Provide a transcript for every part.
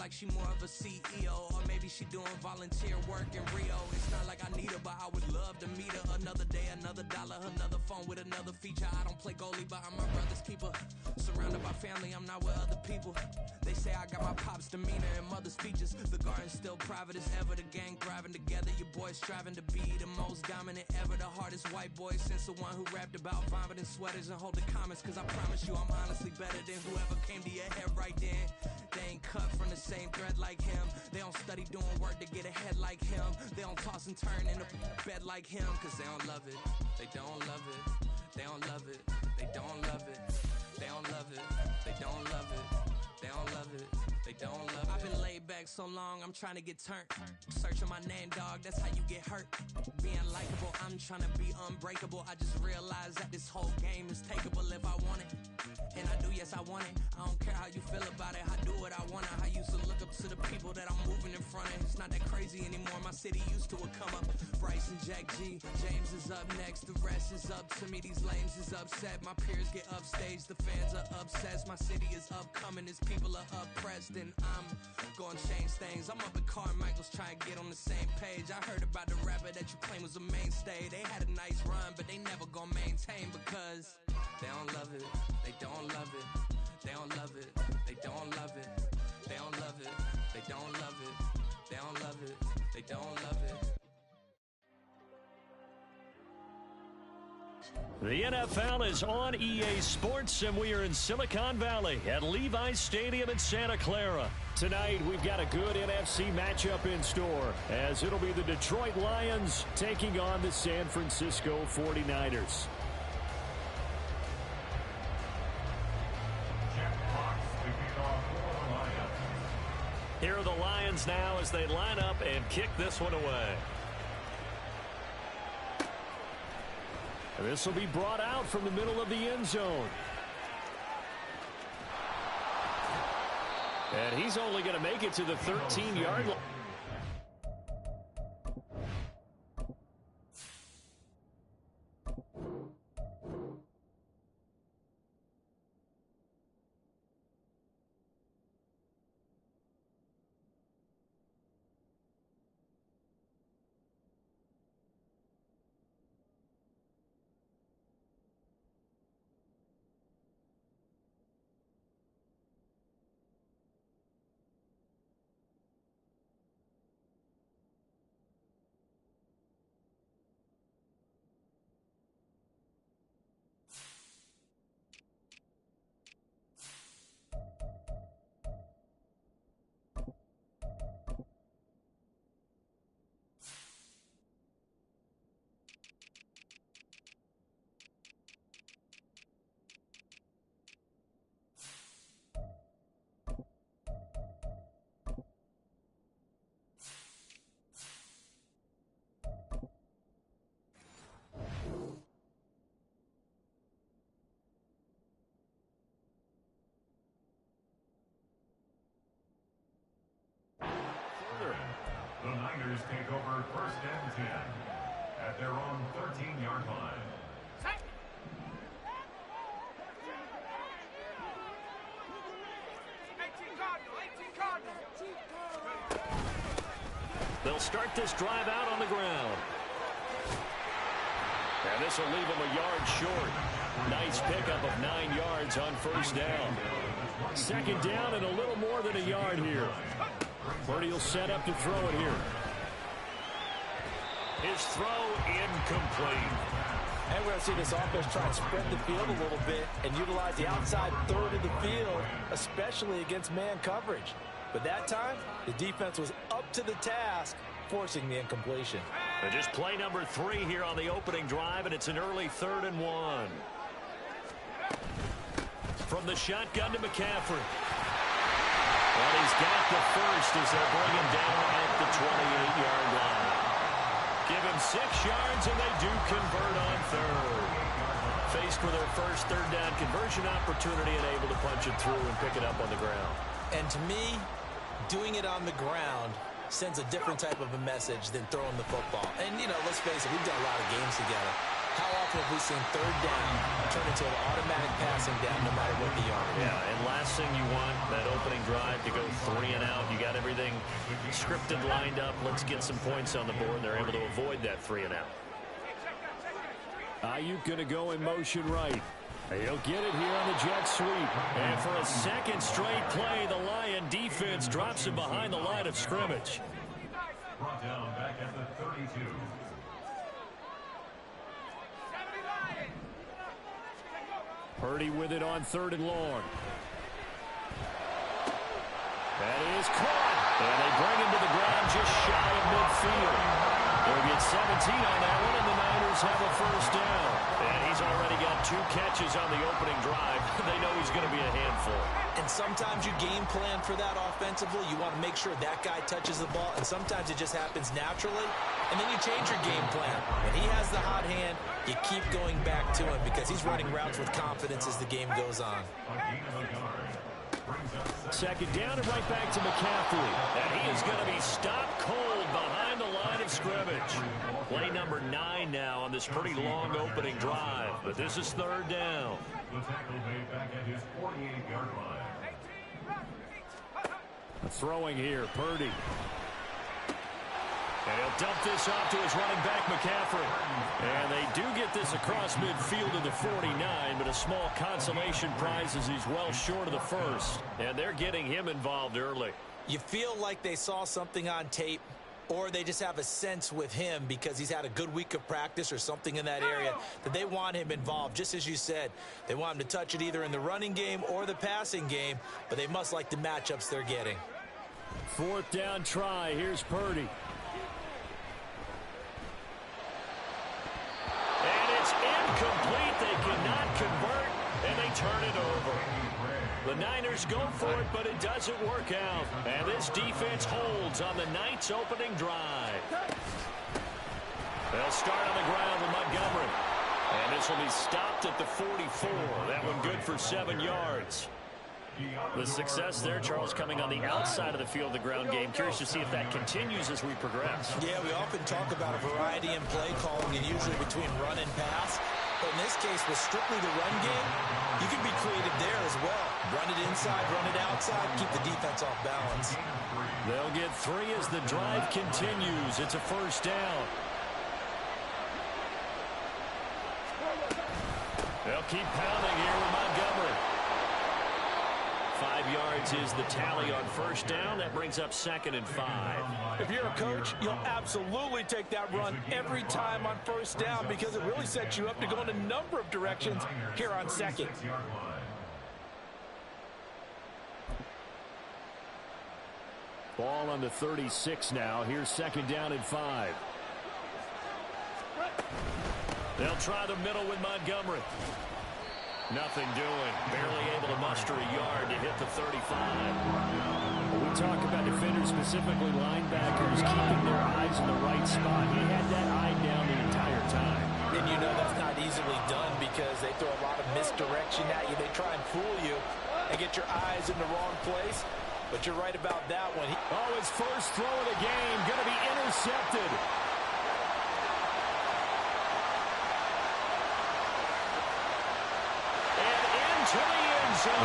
like she more of a CEO, or maybe she doing volunteer work in Rio. It's not like I need her, but I would love to meet her. Another day, another dollar, another phone with another feature. I don't play goalie, but I'm my brother's keeper. Surrounded by family, I'm not with other people. They say I got my pop's demeanor and mother's features. The garden's still private as ever, the gang thriving together. Your boys striving to be the most dominant ever. The hardest white boy since the one who rapped about vomiting sweaters and holding comments. Cause I promise you I'm honestly better than whoever came to your head right then. They ain't cut from the same thread like him. They don't study doing work to get ahead like him. They don't toss and turn in the bed like him. Cause they don't love it, they don't love it. They don't love it, they don't love it. They don't love it, they don't love it. They don't love it, they don't love it. I've been laid back so long, I'm trying to get turned. Searching my name, dog, that's how you get hurt. Being likable, I'm trying to be unbreakable. I just realized that this whole game is takeable if I want it. And I do, yes, I want it. I don't care how you feel about it, I do what I want. I used to look up to the people that I'm moving in front of. It's not that crazy anymore, my city used to it come up. Bryce and Jack G, James is up next. The rest is up to me, these lames is upset. My peers get upstaged, the fans are obsessed. My city is upcoming, it's people are oppressed, and I'm gonna change things. I'm up at Carmichael's trying to get on the same page. I heard about the rapper that you claim was a mainstay. They had a nice run, but they never gonna maintain because they don't love it, they don't love it, they don't love it, they don't love it, they don't love it, they don't love it, they don't love it, they don't love it. The NFL is on EA Sports, and we are in Silicon Valley at Levi's Stadium in Santa Clara. Tonight, we've got a good NFC matchup in store, as it'll be the Detroit Lions taking on the San Francisco 49ers. Here are the Lions now as they line up and kick this one away. This will be brought out from the middle of the end zone. And he's only going to make it to the 13-yard line. The Niners take over first and 10 at their own 13-yard line. They'll start this drive out on the ground. And this will leave them a yard short. Nice pickup of 9 yards on first down. Second down and a little more than a yard here. Purdy will set up to throw it here. His throw incomplete. And we're going to see this offense try and spread the field a little bit and utilize the outside third of the field, especially against man coverage. But that time, the defense was up to the task, forcing the incompletion. And just play number 3 here on the opening drive, and it's an early 3rd and 1. From the shotgun to McCaffrey. And he's got the first as they'll bring him down at the 28-yard line. Give him 6 yards, and they do convert on 3rd. Faced with their first 3rd down conversion opportunity and able to punch it through and pick it up on the ground. And to me, doing it on the ground sends a different type of a message than throwing the football. And, you know, let's face it, we've done a lot of games together. How often have we seen 3rd down turn into an automatic passing down no matter what the yard is? Yeah, and last thing you want, that opening drive to go 3 and out. You everything scripted, lined up. Let's get some points on the board. They're able to avoid that 3-and-out. Ayuk going to go in motion right. He'll get it here on the jet sweep. And for a second straight play, the Lion defense drops him behind the line of scrimmage. Brought down back at the 32. Purdy with it on 3rd and long. That is caught. And they bring him to the ground just shy of midfield. They'll get 17 on that one, and the Niners have a first down. And he's already got 2 catches on the opening drive. They know he's going to be a handful. And sometimes you game plan for that offensively. You want to make sure that guy touches the ball, and sometimes it just happens naturally. And then you change your game plan. When he has the hot hand, you keep going back to him because he's running routes with confidence as the game goes on. Second down and right back to McCaffrey. And he is going to be stopped cold behind the line of scrimmage. Play number 9 now on this pretty long opening drive. But this is 3rd down. The tackle made back at his 48-yard line. Throwing here, Purdy. And he'll dump this off to his running back, McCaffrey. And they do get this across midfield to the 49, but a small consolation prize as he's well short of the first. And they're getting him involved early. You feel like they saw something on tape, or they just have a sense with him because he's had a good week of practice or something in that area that they want him involved. Just as you said, they want him to touch it either in the running game or the passing game, but they must like the matchups they're getting. 4th down try. Here's Purdy. And it's incomplete. They cannot convert, and they turn it over. The Niners go for it, but it doesn't work out. And this defense holds on the Knights' opening drive. They'll start on the ground with Montgomery. And this will be stopped at the 44. That one good for 7 yards. The success there, Charles, coming on the outside of the field of the ground game. Curious to see if that continues as we progress. Yeah, we often talk about a variety in play calling, and usually between run and pass. But in this case, with strictly the run game, you can be creative there as well. Run it inside, run it outside, keep the defense off balance. They'll get 3 as the drive continues. It's a first down. They'll keep pounding here with Montgomery. 5 yards is the tally on first down. That brings up 2nd and 5. If you're a coach, you'll absolutely take that run every time on first down because it really sets you up to go in a number of directions here on 2nd. Ball on the 36 now. Here's 2nd down and 5. They'll try the middle with Montgomery. Nothing doing. Barely able to muster a yard to hit the 35. We talk about defenders, specifically linebackers, keeping their eyes in the right spot. He had that eye down the entire time. And you know that's not easily done because they throw a lot of misdirection at you. They try and fool you and get your eyes in the wrong place. But you're right about that one. His first throw of the game going to be intercepted. To the end zone.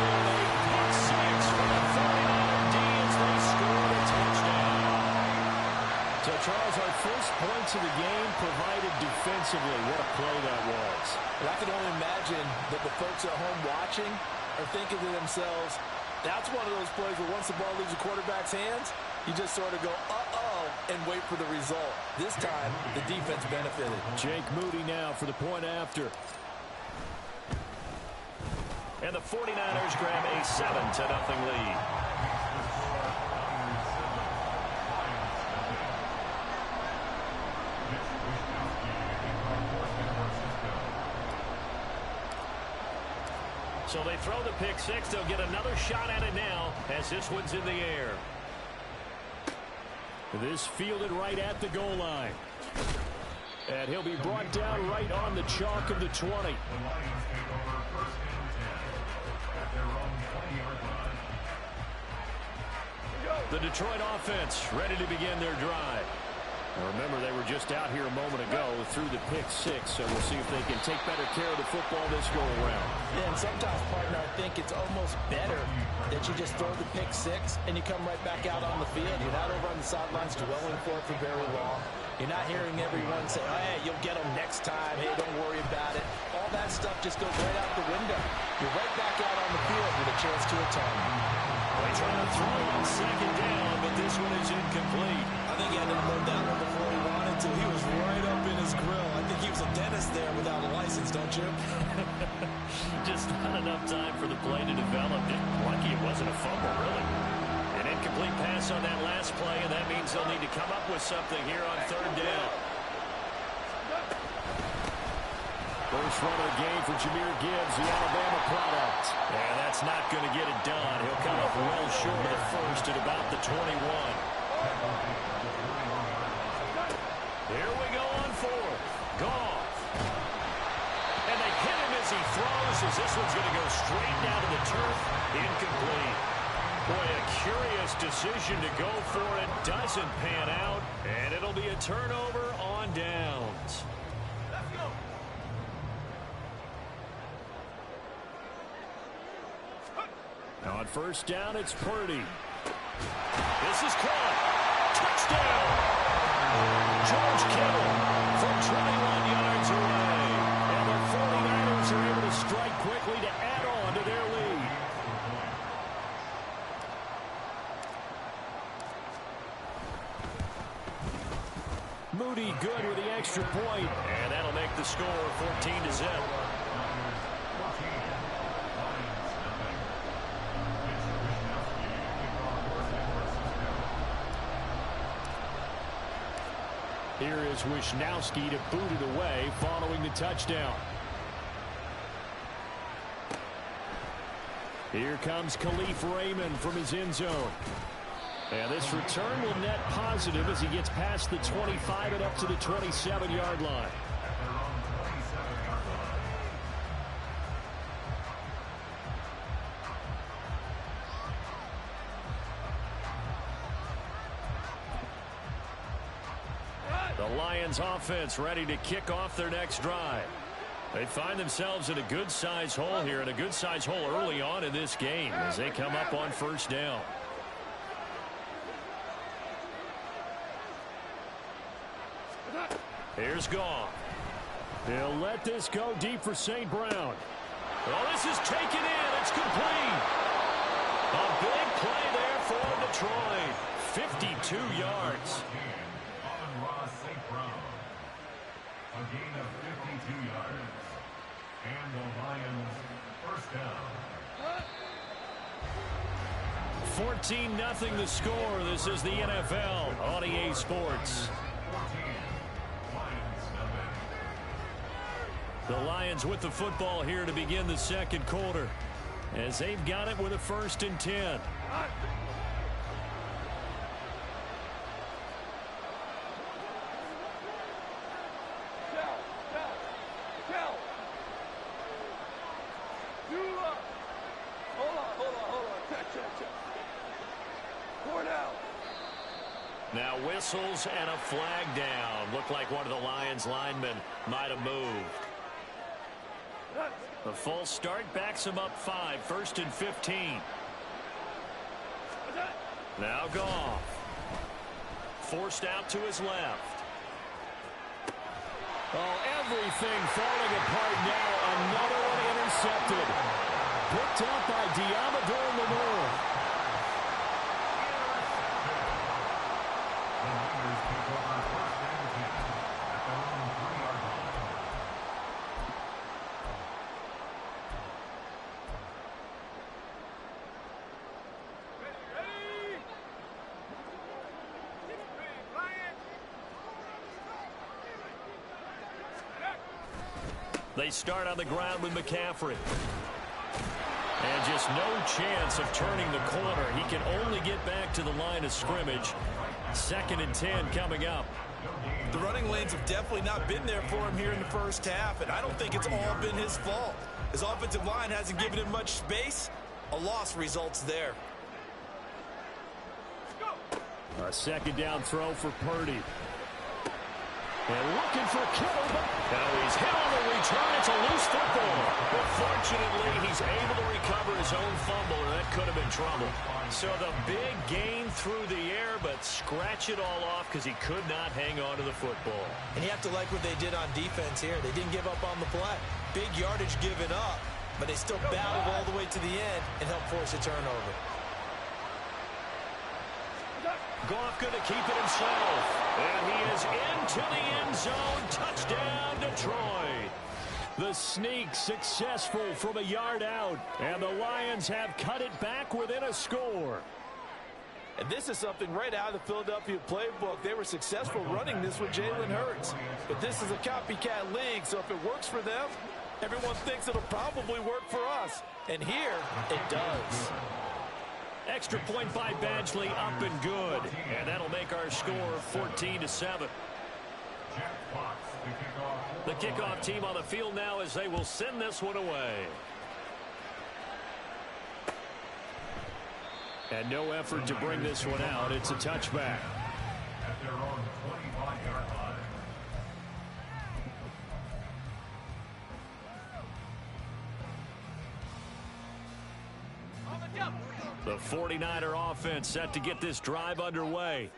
Pick 6 for the 49er D as they score a touchdown. So, Charles, our first points of the game provided defensively. What a play that was. And I can only imagine that the folks at home watching are thinking to themselves, that's one of those plays where once the ball leaves the quarterback's hands, you just sort of go, uh-oh, and wait for the result. This time, the defense benefited. Jake Moody now for the point after. And the 49ers grab a 7-0 lead. So they throw the pick 6. They'll get another shot at it now as this one's in the air. This fielded right at the goal line. And he'll be brought down right on the chalk of the 20. The Detroit offense ready to begin their drive. Remember, they were just out here a moment ago through the pick six, so we'll see if they can take better care of the football this go-around. Yeah, and sometimes, partner, I think it's almost better that you just throw the pick six and you come right back out on the field. You're not over on the sidelines dwelling for it for very long. You're not hearing everyone say, oh, hey, you'll get them next time. Hey, don't worry about it. All that stuff just goes right out the window. You're right back out on the field with a chance to atone. They try to throw on second down, but this one is incomplete. I think he had to unload that one before he wanted to. He was right up in his grill. I think he was a dentist there without a license, don't you? Just not enough time for the play to develop. Lucky it wasn't a fumble, really. An incomplete pass on that last play, and that means they'll need to come up with something here on third down. First run of the game for Jahmyr Gibbs, the Alabama product. Yeah, that's not going to get it done. He'll come up well short of the first at about the 21. Here we go on fourth. Goff. And they hit him as he throws, as this one's going to go straight down to the turf. Incomplete. Boy, a curious decision to go for it. Doesn't pan out, and it'll be a turnover on downs. On first down, it's Purdy. This is caught. Touchdown. George Kittle from 21 yards away. And the 49ers are able to strike quickly to add on to their lead. Moody good with the extra point. And that'll make the score 14-0. Here is Wisnowski to boot it away following the touchdown. Here comes Khalif Raymond from his end zone. And this return will net positive as he gets past the 25 and up to the 27-yard line. The Lions offense ready to kick off their next drive. They find themselves in a good-sized hole here, and a good-sized hole early on in this game as they come up on first down. Here's Goff. They'll let this go deep for St. Brown. Well, this is taken in. It's complete. A big play there for Detroit. 52 yards. A gain of 52 yards. And the Lions first down. 14-0 the score. This is the NFL on EA Sports. The Lions with the football here to begin the second quarter, as they've got it with a 1st and 10. Now whistles and a flag down. Looked like one of the Lions linemen might have moved. The false start backs him up 5, 1st and 15. Now Goff. Forced out to his left. Oh, everything falling apart now. Another one intercepted. Picked up by Diamador Lenore. The Niners take over 1st and 10 at their own 3-yard line. They start on the ground with McCaffrey. And just no chance of turning the corner. He can only get back to the line of scrimmage. 2nd and 10 coming up. The running lanes have definitely not been there for him here in the first half, and I don't think it's all been his fault. His offensive line hasn't given him much space. A loss results there. A 2nd down throw for Purdy. And looking for Kittle. Now he's hit on the return. It's a loose football. But fortunately, he's able to recover his own fumble, and that could have been trouble. So the big gain through the air, but scratch it all off because he could not hang on to the football. And you have to like what they did on defense here. They didn't give up on the play. Big yardage given up, but they still battled all the way to the end and helped force a turnover. Goff going to keep it himself. And he is into the end zone. Touchdown, Detroit. The sneak successful from a yard out. And the Lions have cut it back within a score. And this is something right out of the Philadelphia playbook. They were successful running this with Jalen Hurts. But this is a copycat league, so if it works for them, everyone thinks it'll probably work for us. And here, it does. Extra point by Badgley, up and good. And that'll make our score 14-7. The kickoff team on the field now as they will send this one away. And no effort to bring this one out. It's a touchback. At their own 25-yard line. The 49er offense set to get this drive underway.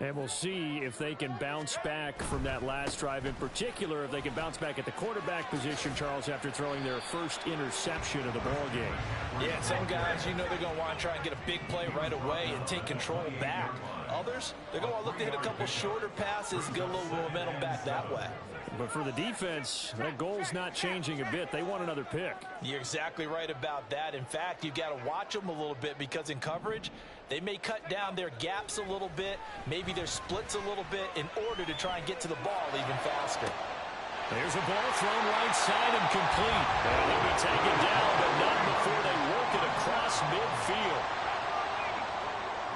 And we'll see if they can bounce back from that last drive. In particular, if they can bounce back at the quarterback position, Charles, after throwing their first interception of the ball game. Yeah, some guys, you know they're going to want to try and get a big play right away and take control back. Others, they're going to look to hit a couple shorter passes, get a little momentum back that way. But for the defense, that goal's not changing a bit. They want another pick. You're exactly right about that. In fact, you've got to watch them a little bit because in coverage, they may cut down their gaps a little bit, maybe their splits a little bit in order to try and get to the ball even faster. There's a ball thrown right side and complete. And they'll be taken down, but not before they work it across midfield.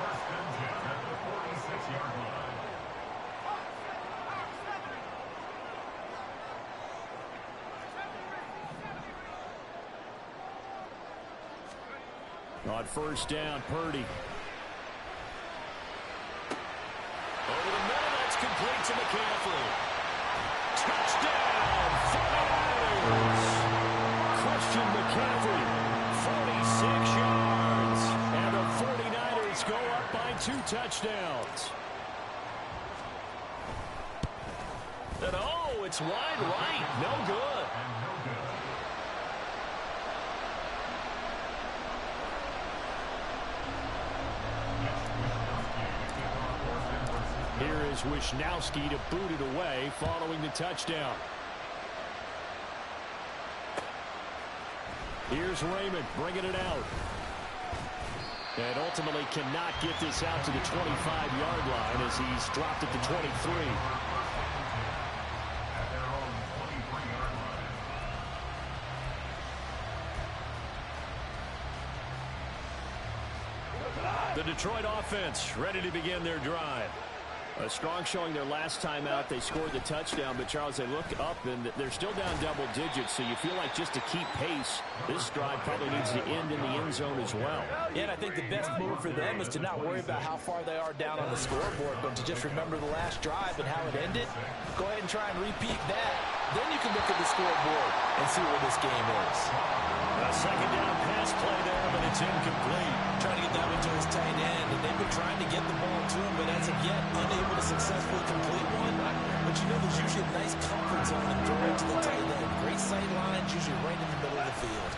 First and 10 at the 46-yard line. On first down, Purdy. Over the middle, that's complete to McCaffrey. Touchdown, 49ers. Christian McCaffrey, 46 yards. and the 49ers go up by 2 touchdowns. And oh, it's wide right. No good. Here is Wisnowski to boot it away following the touchdown. Here's Raymond bringing it out. And ultimately cannot get this out to the 25-yard line as he's dropped at the 23. The Detroit offense ready to begin their drive. A strong showing their last time out. They scored the touchdown, but Charles, they look up and they're still down double digits, so you feel like just to keep pace, this drive probably needs to end in the end zone as well. Yeah, and I think the best move for them is to not worry about how far they are down on the scoreboard, but to just remember the last drive and how it ended. Go ahead and try and repeat that. Then you can look at the scoreboard and see where this game is. A second down pass play there, but it's incomplete. Trying to get that one to his tight end, and they've been trying to get the ball to him, but as of yet, unable to successfully complete one. But you know there's usually a nice comfort zone and throw it to the tight end. Great sight lines, usually right in the middle of the field.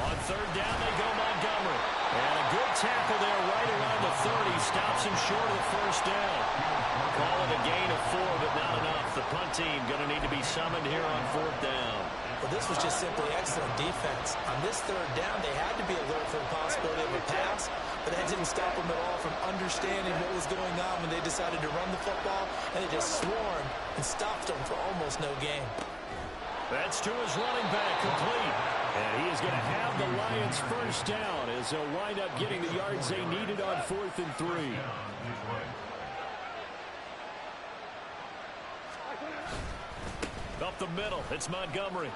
On third down, they go Montgomery. And a good tackle there right around the 30. Stops him short of the first down. Call it a gain of 4, but not enough. The punt team going to need to be summoned here on fourth down. Well, this was just simply excellent defense. On this third down, they had to be alert for the possibility of a pass, but that didn't stop them at all from understanding what was going on when they decided to run the football, and they just swarmed and stopped them for almost no gain. That's to his running back, complete. And he is going to have the Lions first down as they'll wind up getting the yards they needed on 4th and 3. Up the middle, it's Montgomery.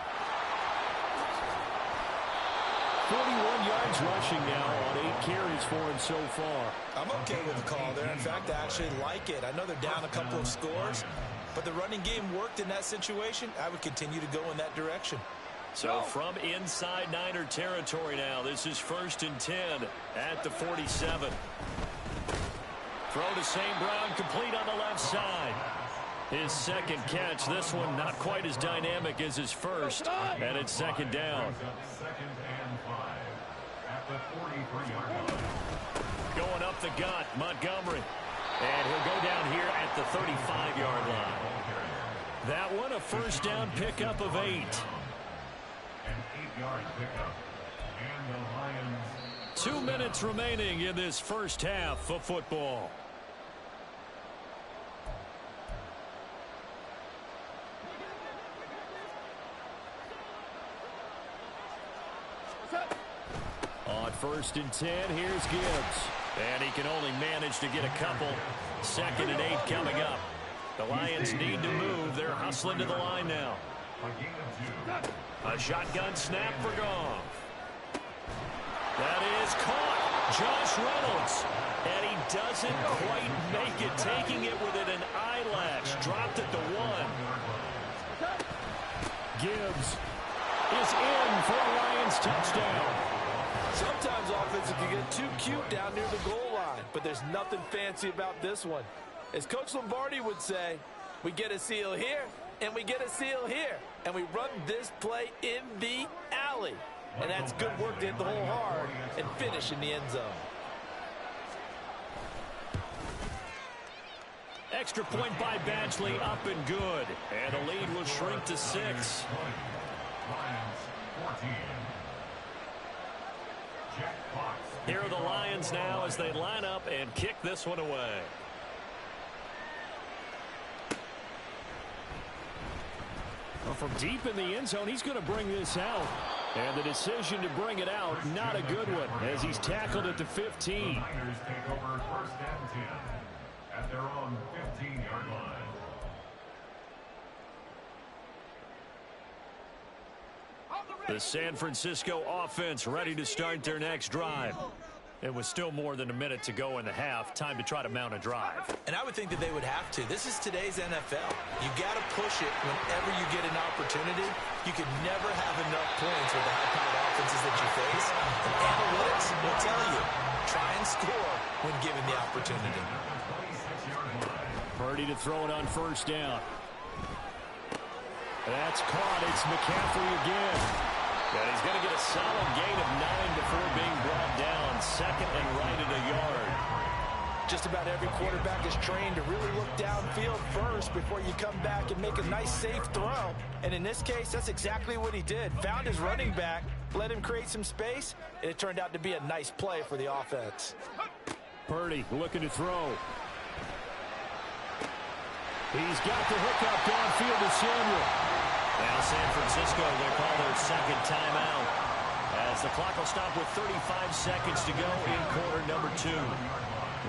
41 yards rushing now on 8 carries for him so far. I'm okay with the call there. In fact, I actually like it. I know they're down a couple of scores, but the running game worked in that situation. I would continue to go in that direction. So from inside Niner territory now, this is 1st and 10 at the 47. Throw to St. Brown, complete on the left side. His second catch, this one not quite as dynamic as his first, and it's 2nd down. 2nd and 5 at the 43-yard line. Going up the gut, Montgomery. And he'll go down here at the 35-yard line. That one a first down pickup of 8. An 8-yard pickup. And the Lions. 2 minutes remaining in this first half of football. On 1st and 10, here's Gibbs. And he can only manage to get a couple. 2nd and 8 coming up. The Lions need to move. They're hustling to the line now. A shotgun snap for Goff. That is caught. Josh Reynolds. And he doesn't quite make it. Taking it within an eyelash. Dropped at the 1. Gibbs is in for a Lions touchdown. Sometimes offenses can get too cute down near the goal line, but there's nothing fancy about this one. As Coach Lombardi would say, we get a seal here, and we get a seal here, and we run this play in the alley. And that's good work to hit the hole hard and finish in the end zone. Extra point by Badgley, up and good. And the lead will shrink to 6. Lions 14. Here are the Lions now as they line up and kick this one away. Well, from deep in the end zone, he's going to bring this out. And the decision to bring it out, not a good one, as he's tackled at the 15. The Niners take over 1st and 10 at their own 15-yard line. The San Francisco offense ready to start their next drive. It was still more than a minute to go in the half. Time to try to mount a drive. And I would think that they would have to. This is today's NFL. You got to push it whenever you get an opportunity. You can never have enough points with the high-powered offenses that you face. And analytics will tell you, try and score when given the opportunity. Purdy to throw it on 1st down. That's caught. It's McCaffrey again. And he's going to get a solid gain of 9 before being brought down. 2nd and right at a yard. Just about every quarterback is trained to really look downfield first before you come back and make a nice, safe throw. And in this case, that's exactly what he did. Found his running back, let him create some space, and it turned out to be a nice play for the offense. Purdy looking to throw. He's got the hookup downfield to Samuel. Now San Francisco, they call their 2nd timeout as the clock will stop with 35 seconds to go in quarter number 2.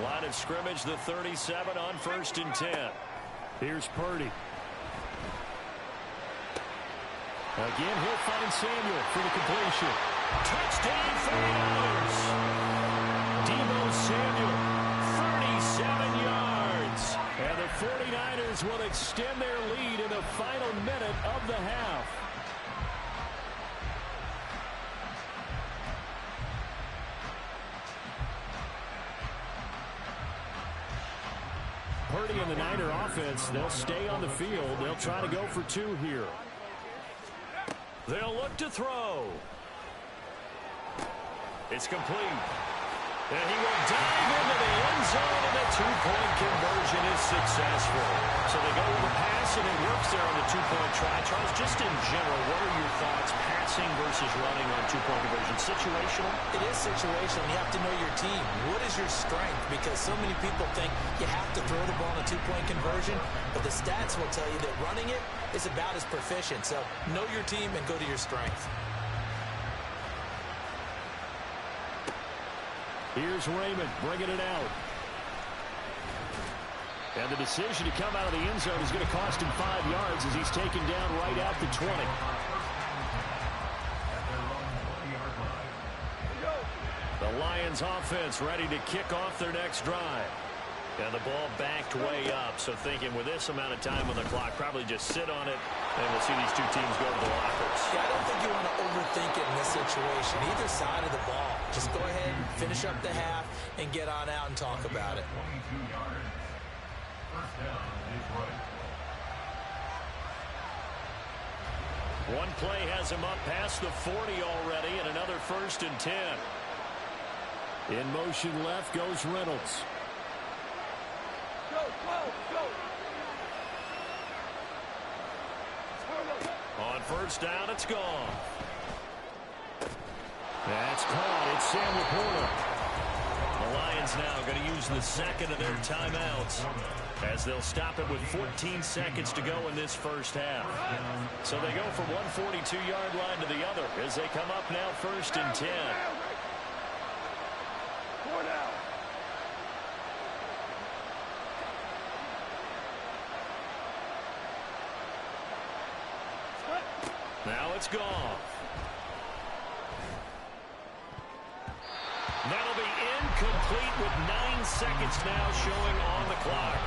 Line of scrimmage, the 37 on 1st and 10. Here's Purdy. Again, he'll find Samuel for the completion. Touchdown 49ers. Deebo Samuel, 37 yards. And the 49ers will extend their lead in the final minute of the half. Purdy and the Niner offense, they'll stay on the field. They'll try to go for 2 here. They'll look to throw. It's complete. And he will dive into the end zone, and the 2-point conversion is successful. So they go with a pass, and it works there on the 2-point try. Charles, just in general, what are your thoughts, passing versus running on 2-point conversion? Situational? It is situational. You have to know your team. What is your strength? Because so many people think you have to throw the ball in a 2-point conversion, but the stats will tell you that running it is about as proficient. So know your team and go to your strength. Here's Raymond bringing it out. And the decision to come out of the end zone is going to cost him 5 yards as he's taken down right at the 20. The Lions offense ready to kick off their next drive. And the ball backed way up. So thinking with this amount of time on the clock, probably just sit on it, and we'll see these two teams go to the lockers. Yeah, I don't think you want to overthink it in this situation. Either side of the ball. Just go ahead and finish up the half and get on out and talk about it. 22 yards. First down, Detroit. One play has him up past the 40 already, and another 1st and 10. In motion left goes Reynolds. On first down, it's gone. That's caught. It's Sam Laporta. The Lions now going to use the second of their timeouts as they'll stop it with 14 seconds to go in this first half. So they go from one 42-yard line to the other as they come up now 1st and 10. Now it's gone. That'll be incomplete with 9 seconds now showing on the clock.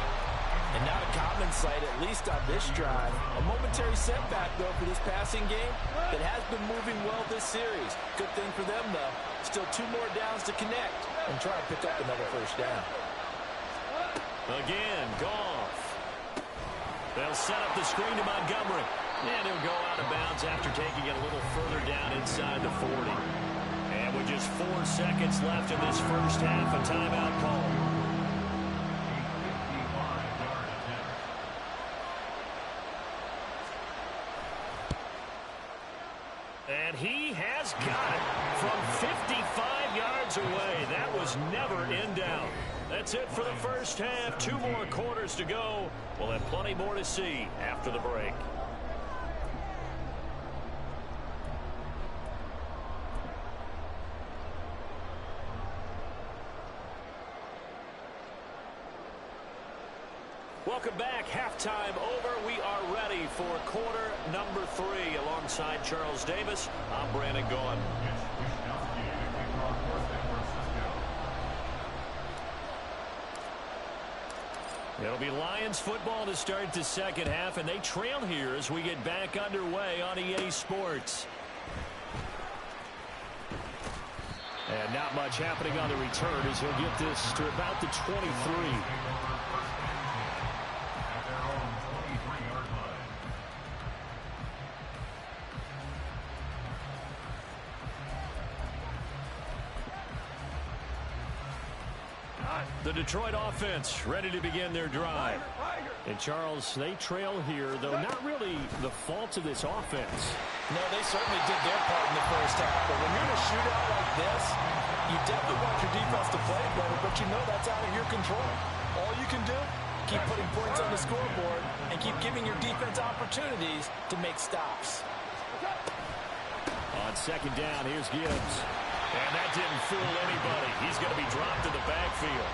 And not a common sight, at least on this drive. A momentary setback, though, for this passing game that has been moving well this series. Good thing for them, though. Still 2 more downs to connect and try to pick up another first down. Again, Goff. They'll set up the screen to Montgomery. And he'll go out of bounds after taking it a little further down inside the 40. And with just 4 seconds left in this first half, a timeout call. And he has got it from 55 yards away. That was never in doubt. That's it for the first half. 2 more quarters to go. We'll have plenty more to see after the break. Welcome back. Halftime over. We are ready for quarter number 3. Alongside Charles Davis, I'm Brandon Gaughan. It'll be Lions football to start the second half, and they trail here as we get back underway on EA Sports. And not much happening on the return as he'll get this to about the 23. The Detroit offense ready to begin their drive. And Charles, they trail here, though not really the fault of this offense. No, they certainly did their part in the first half. But when you're in a shootout like this, you definitely want your defense to play better, but you know that's out of your control. All you can do, keep putting points on the scoreboard and keep giving your defense opportunities to make stops. On second down, here's Gibbs. And that didn't fool anybody. He's going to be dropped in the backfield.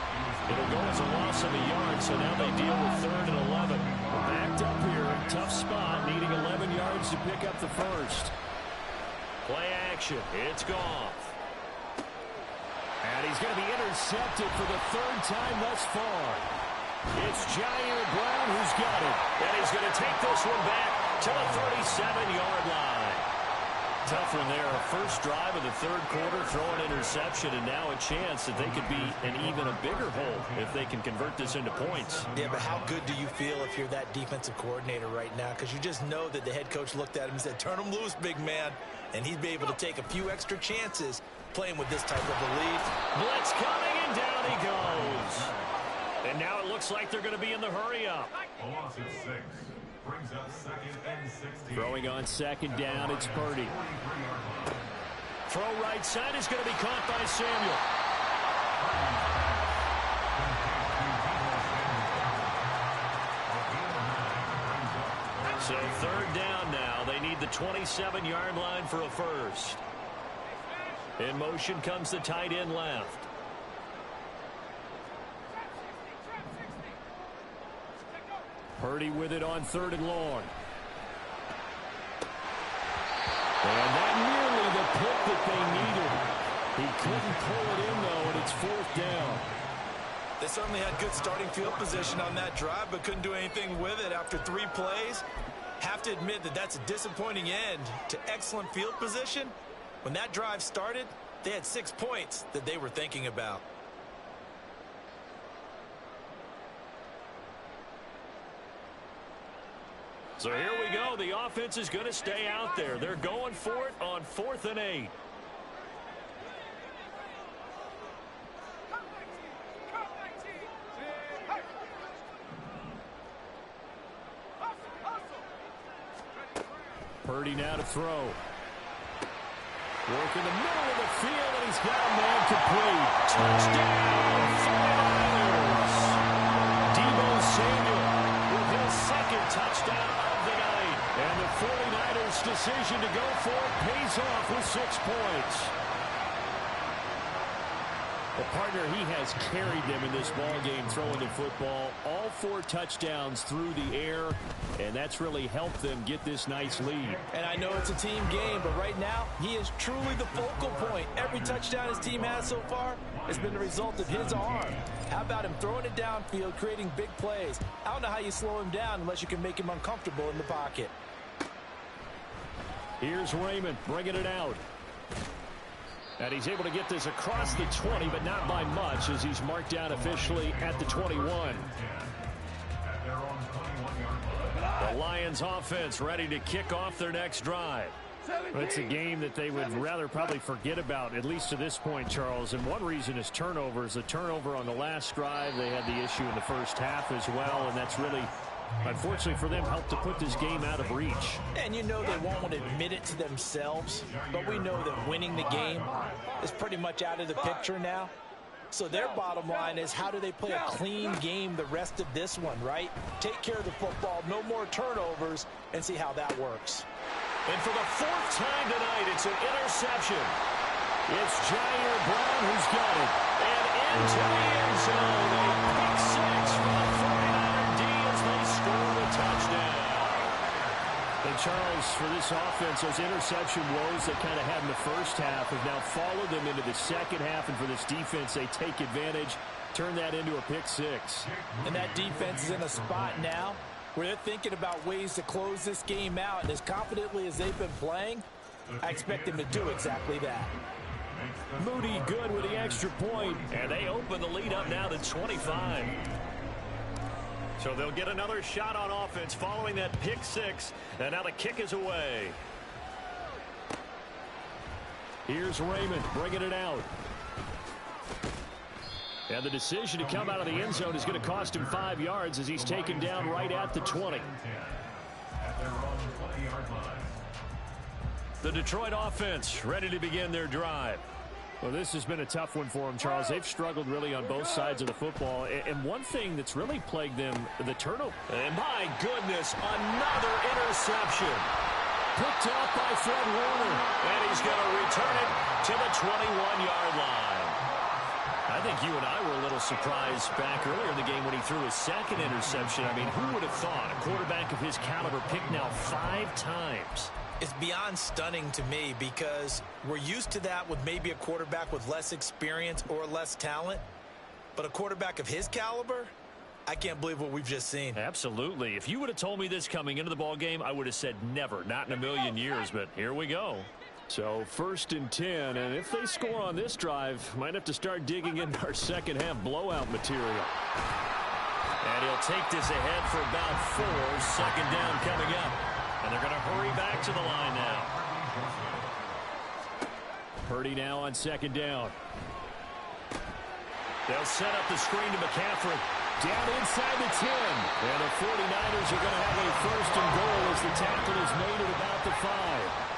It'll go as a loss of a yard, so now they deal with 3rd and 11. We're backed up here. Tough spot, needing 11 yards to pick up the first. Play action. It's Goff. And he's going to be intercepted for the 3rd time thus far. It's Jair Brown who's got it. And he's going to take this one back to the 37-yard line. Tough one there. First drive of the 3rd quarter, throw an interception, and now a chance that they could be in even a bigger hole if they can convert this into points. Yeah, but how good do you feel if you're that defensive coordinator right now? Because you just know that the head coach looked at him and said, turn him loose, big man. And he'd be able to take a few extra chances playing with this type of a lead. Blitz coming, and down he goes. And now it looks like they're going to be in the hurry-up. A loss of 6. Brings up 2nd and 16. Throwing on second down, it's Purdy. Throw right side is going to be caught by Samuel. So 3rd down now. They need the 27-yard line for a first. In motion comes the tight end left. Purdy with it on 3rd and long. And that nearly the pick that they needed. He couldn't pull it in, though, and it's 4th down. They certainly had good starting field position on that drive, but couldn't do anything with it after 3 plays. Have to admit that that's a disappointing end to excellent field position. When that drive started, they had 6 points that they were thinking about. So here we go. The offense is going to stay out there. They're going for it on 4th and 8. Purdy now to throw. Work in the middle of the field, and he's got a man complete. Touchdown, 49ers. Deebo Samuel with his 2nd touchdown of the night. And the 49ers' decision to go for it pays off with 6 points. The partner, he has carried them in this ball game throwing the football. All 4 touchdowns through the air, and that's really helped them get this nice lead. And I know it's a team game, but right now, he is truly the focal point. Every touchdown his team has so far has been the result of his arm. How about him throwing it downfield, creating big plays? I don't know how you slow him down unless you can make him uncomfortable in the pocket. Here's Raymond bringing it out. And he's able to get this across the 20, but not by much, as he's marked down officially at the 21. The Lions offense ready to kick off their next drive. It's a game that they would rather probably forget about, at least to this point, Charles. And one reason is turnovers. A turnover on the last drive. They had the issue in the first half as well, and that's really, unfortunately for them, helped to put this game out of reach. And you know they won't want to admit it to themselves, but we know that winning the game is pretty much out of the picture now. So their bottom line is, how do they play a clean game the rest of this one, right? Take care of the football, no more turnovers, and see how that works. And for the 4th time tonight, it's an interception. It's Jair Brown who's got it. And into the end zone, a pick 6 for the 49er D as they score the touchdown. And Charles, for this offense, those interception woes they kind of had in the first half have now followed them into the second half. And for this defense, they take advantage, turn that into a pick 6. And that defense is in a spot now where they're thinking about ways to close this game out. And as confidently as they've been playing, I expect them to do exactly that. Moody good with the extra point, and they open the lead up now to 25. So they'll get another shot on offense following that pick 6, and now the kick is away. Here's Raymond bringing it out. And the decision to come out of the end zone is going to cost him 5 yards as he's taken down right at the 20. The Detroit offense ready to begin their drive. Well, this has been a tough one for them, Charles. They've struggled really on both sides of the football. And one thing that's really plagued them, the turnover. And my goodness, another interception. Picked up by Fred Warner. And he's going to return it to the 21-yard line. I think you and I were a little surprised back earlier in the game when he threw his 2nd interception. I mean, who would have thought a quarterback of his caliber picked now 5 times? It's beyond stunning to me because we're used to that with maybe a quarterback with less experience or less talent. But a quarterback of his caliber, I can't believe what we've just seen. Absolutely. If you would have told me this coming into the ball game, I would have said never, not in a million years. But here we go. So 1st and 10, and if they score on this drive, might have to start digging into our second half blowout material. And he'll take this ahead for about 4. 2nd down coming up. And they're going to hurry back to the line now. Purdy now on 2nd down. They'll set up the screen to McCaffrey. Down inside the 10. And the 49ers are going to have a 1st and goal as the tackle is made at about the 5.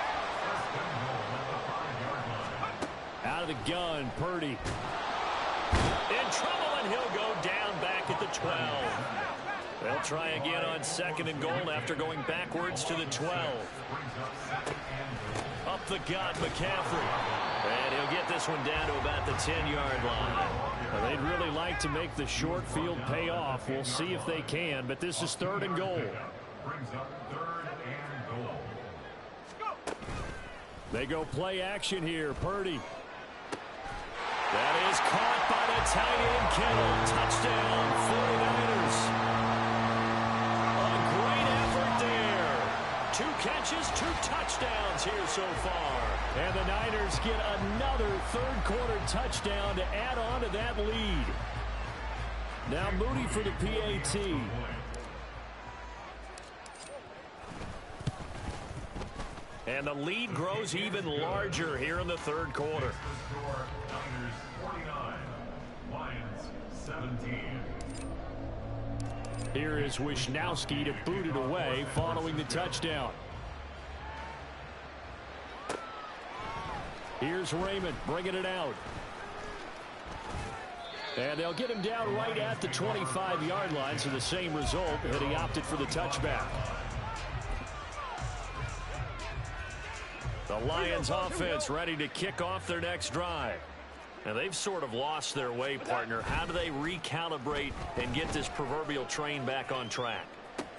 Out of the gun, Purdy. In trouble, and he'll go down back at the 12. They'll try again on 2nd and goal after going backwards to the 12. Up the gut, McCaffrey. And he'll get this one down to about the 10-yard line. Well, they'd really like to make the short field pay off. We'll see if they can, but this is 3rd and goal. They go play action here. Purdy. That is caught by the tight end Kittle. Touchdown, 49ers. A great effort there. 2 catches, 2 touchdowns here so far. And the Niners get another third-quarter touchdown to add on to that lead. Now Moody for the PAT. And the lead grows even larger here in the third quarter. Niners 49, Lions 17. Here is Wisnowski to boot it away following the touchdown. Here's Raymond bringing it out. And they'll get him down right at the 25-yard line, so the same result, and he opted for the touchback. The Lions offense ready to kick off their next drive. Now, they've sort of lost their way, partner. How do they recalibrate and get this proverbial train back on track?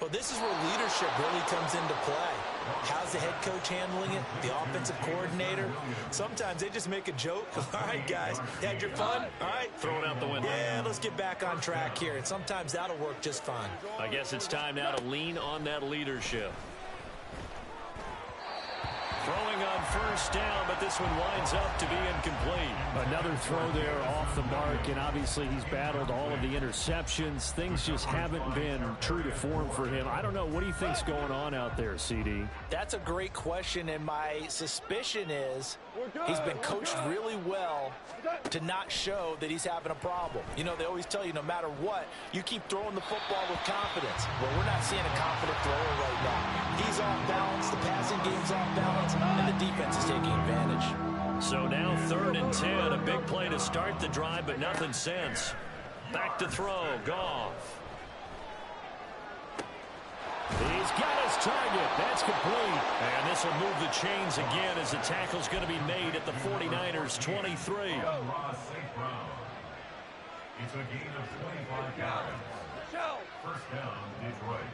Well, this is where leadership really comes into play. How's the head coach handling it? The offensive coordinator? Sometimes they just make a joke. All right, guys, had your fun? All right. Throw it out the window. Yeah, let's get back on track here. And sometimes that'll work just fine. I guess it's time now to lean on that leadership. Throwing on first down, but this one winds up to be incomplete. Another throw there off the mark, and obviously he's battled all of the interceptions. Things just haven't been true to form for him. I don't know. What do you think's going on out there, CD? That's a great question, and my suspicion is he's been coached really well to not show that he's having a problem. You know, they always tell you no matter what, you keep throwing the football with confidence. Well, we're not seeing a confident thrower right now. He's off balance, the passing game's off balance, and the defense is taking advantage. So now 3rd and 10, a big play to start the drive, but nothing since. Back to throw, Goff. He's got his target. That's complete. And this will move the chains again as the tackle's going to be made at the 49ers' 23. It's a gain of 25 yards. First down, Detroit.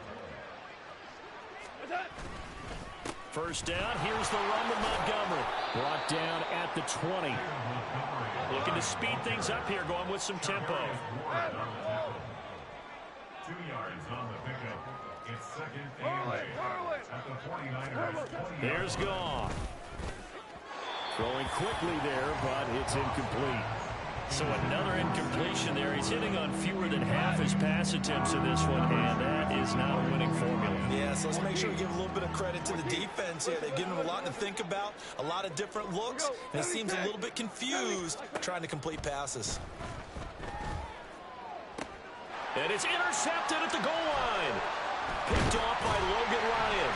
First down, here's the run to Montgomery. Brought down at the 20. Looking to speed things up here, going with some tempo. 2 yards on the pickup. It's 2nd and 8 at the 49ers. There's Goff. Throwing quickly there, but it's incomplete. So another incompletion there. He's hitting on fewer than half his pass attempts in this one, and that is not a winning formula. Yeah, so let's make sure we give a little bit of credit to the defense here. They've given him a lot to think about, a lot of different looks, and he seems a little bit confused trying to complete passes. And it's intercepted at the goal line. Picked off by Logan Ryan.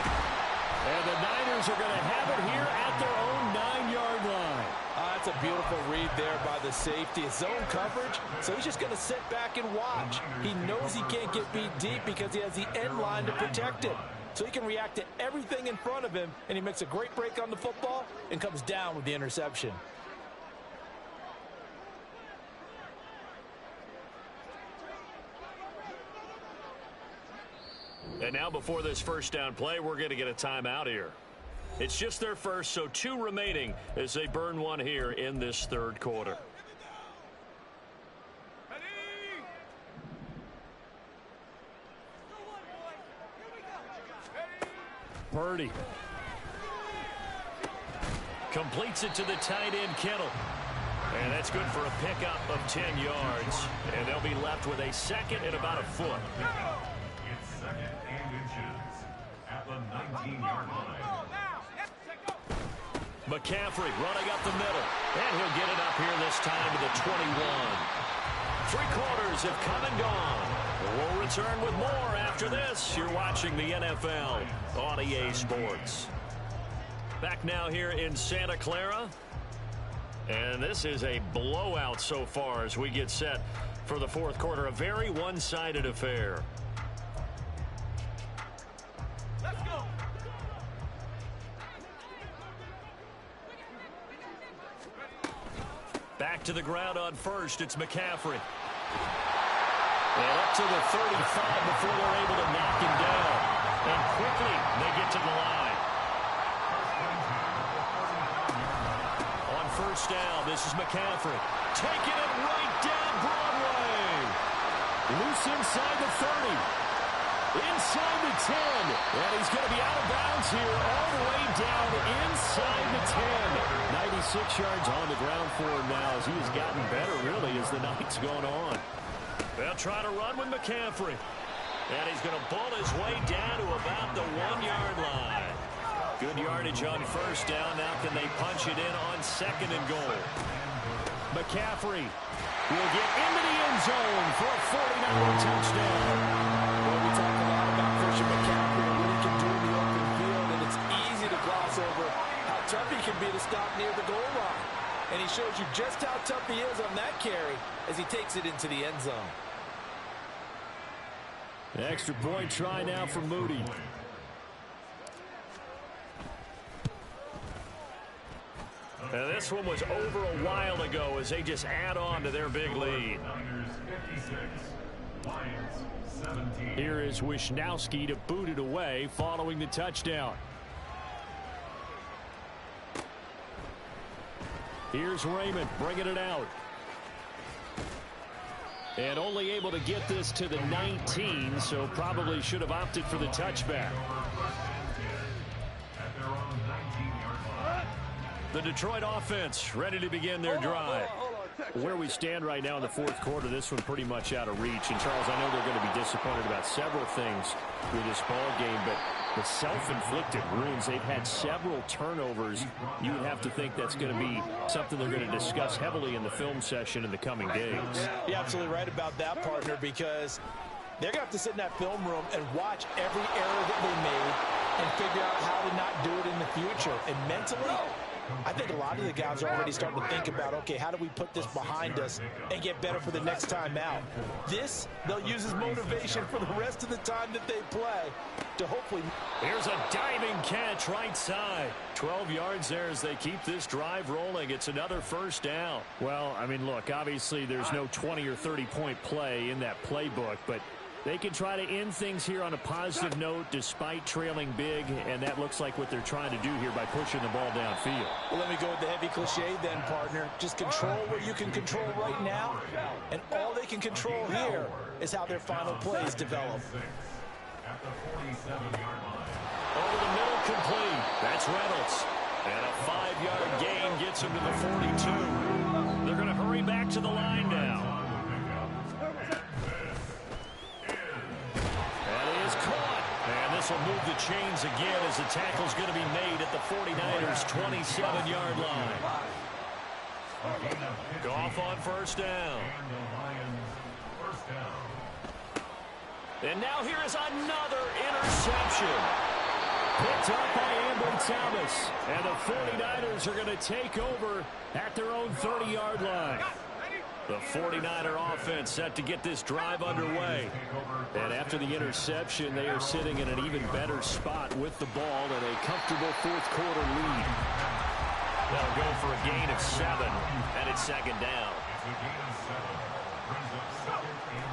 And the Niners are going to have it here at their own 9-yard line. That's a beautiful read there by the safety. It's zone coverage, so he's just going to sit back and watch. He knows he can't get beat deep because he has the end line to protect him. So he can react to everything in front of him, and he makes a great break on the football and comes down with the interception. And now before this first down play, we're going to get a timeout here. It's just their first, so 2 remaining as they burn one here in this third quarter. Purdy completes it to the tight end Kittle. And that's good for a pickup of 10 yards. And they'll be left with a 2nd and about a foot. It's 2nd and inches at the 19-yard line. McCaffrey running up the middle. And he'll get it up here this time to the 21. 3 quarters have come and gone. We'll return with more after this. You're watching the NFL on EA Sports. Back now here in Santa Clara. And this is a blowout so far as we get set for the fourth quarter. A very one-sided affair. Let's go. Back to the ground on first. It's McCaffrey. And up to the 35 before they're able to knock him down. And quickly they get to the line. On first down. This is McCaffrey. Taking it right down Broadway. Loose inside the 30. Inside the 10. And he's going to be out of bounds here all the way down inside the 10. 96 yards on the ground for him now as he has gotten better, really, as the night's gone on. They'll try to run with McCaffrey. And he's going to bull his way down to about the 1-yard line. Good yardage on first down. Now can they punch it in on second and goal? McCaffrey will get into the end zone for a 49-yard touchdown. Well, we talk a lot about Christian McCaffrey and what he can do in the open field, and it's easy to gloss over how tough he can be to stop near the goal line. And he shows you just how tough he is on that carry as he takes it into the end zone. The extra point try now for Moody. And this one was over a while ago as they just add on to their big lead. Here is Wisnowski to boot it away following the touchdown. Here's Raymond bringing it out. And only able to get this to the 19, so probably should have opted for the touchback. The Detroit offense ready to begin their drive. Where we stand right now in the fourth quarter, this one pretty much out of reach. And, Charles, I know they're going to be disappointed about several things with this ball game, but the self-inflicted wounds, they've had several turnovers. You would have to think that's going to be something they're going to discuss heavily in the film session in the coming days. You're absolutely right about that, partner, because they're going to have to sit in that film room and watch every error that they made and figure out how to not do it in the future. And mentally, I think a lot of the guys are already starting to think about, okay, how do we put this behind us and get better for the next time out? This, they'll use as motivation for the rest of the time that they play to hopefully. Here's a diving catch right side. 12 yards there as they keep this drive rolling. It's another first down. Well, I mean, look, obviously there's no 20 or 30-point play in that playbook, but they can try to end things here on a positive note despite trailing big, and that looks like what they're trying to do here by pushing the ball downfield. Well, let me go with the heavy cliche then, partner. Just control what you can control right now, and all they can control here is how their final plays develop. Over the middle, complete. That's Reynolds. And a 5-yard gain gets him to the 42. They're going to hurry back to the line now. This will move the chains again as the tackle's going to be made at the 49ers' 27-yard line. Goff on first down. And now here is another interception. Picked up by Ambry Thomas. And the 49ers are going to take over at their own 30-yard line. The 49er offense set to get this drive underway. And after the interception, they are sitting in an even better spot with the ball and a comfortable fourth quarter lead. They'll go for a gain of 7, and it's second down.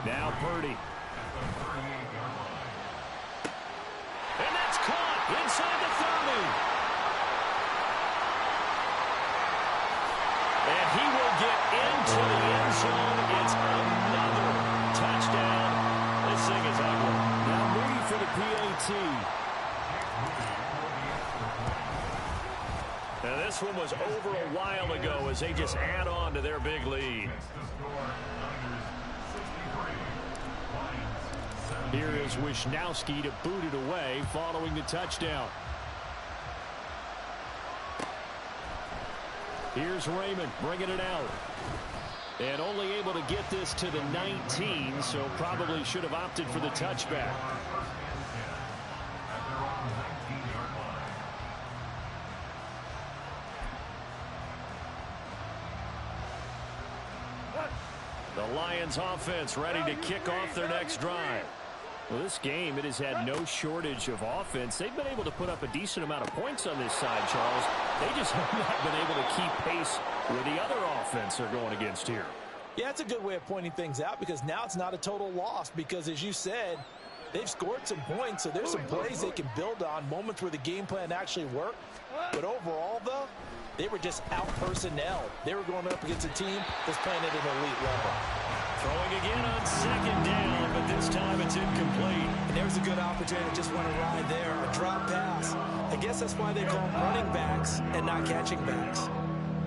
Now Purdy. And that's caught inside the 30. And he will get into the end zone. It's another touchdown. This thing is ugly. Now Moody for the PAT. Now this one was over a while ago as they just add on to their big lead. Here is Wisnowski to boot it away following the touchdown. Here's Raymond bringing it out. And only able to get this to the 19, so probably should have opted for the touchback. The Lions offense ready to kick off their next drive. Well, this game, it has had no shortage of offense. They've been able to put up a decent amount of points on this side, Charles. They just have not been able to keep pace with the other offense they're going against here. Yeah, it's a good way of pointing things out because now it's not a total loss because, as you said, they've scored some points, so there's some plays they can build on, moments where the game plan actually worked. But overall, though, They were just out personnel. They were going up against a team that's playing at an elite level. Throwing again on second down, but this time it's incomplete. And there's a good opportunity to just want to ride there. A drop pass. I guess that's why they call them running backs and not catching backs.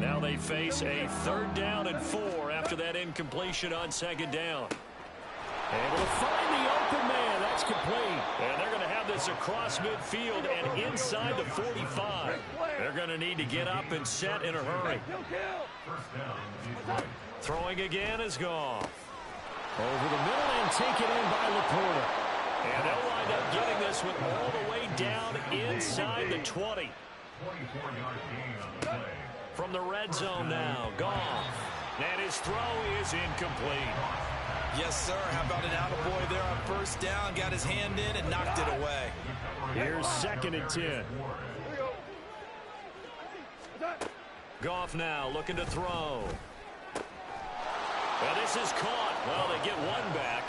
Now they face a 3rd down and 4 after that incompletion on second down. Able to find the open man. That's complete. And they're going to have this across midfield and inside the 45. They're going to need to get up and set in a hurry. Throwing again is Goff. Over the middle and taken in by Laporta. And they'll wind up getting this one all the way down inside the 20. 24-yard gain on the play. From the red zone now, Goff. And his throw is incomplete. Yes, sir. How about an attaboy there on 1st down? Got his hand in and knocked it away. Here's 2nd and 10. Goff now looking to throw. Well, this is caught. Well, they get one back.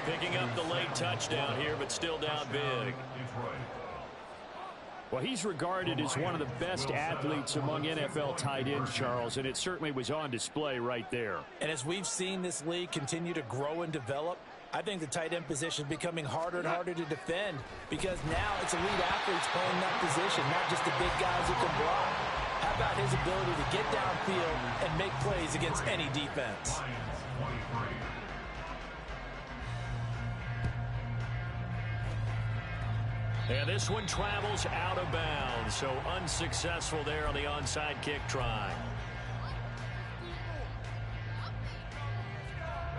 Picking up the late touchdown here, but still down big. Well, he's regarded as one of the best athletes among NFL tight ends, Charles, and it certainly was on display right there. And as we've seen this league continue to grow and develop, I think the tight end position is becoming harder and harder to defend because now it's elite athletes playing that position, not just the big guys who can block. How about his ability to get downfield and make plays against any defense? And this one travels out of bounds, so unsuccessful there on the onside kick try.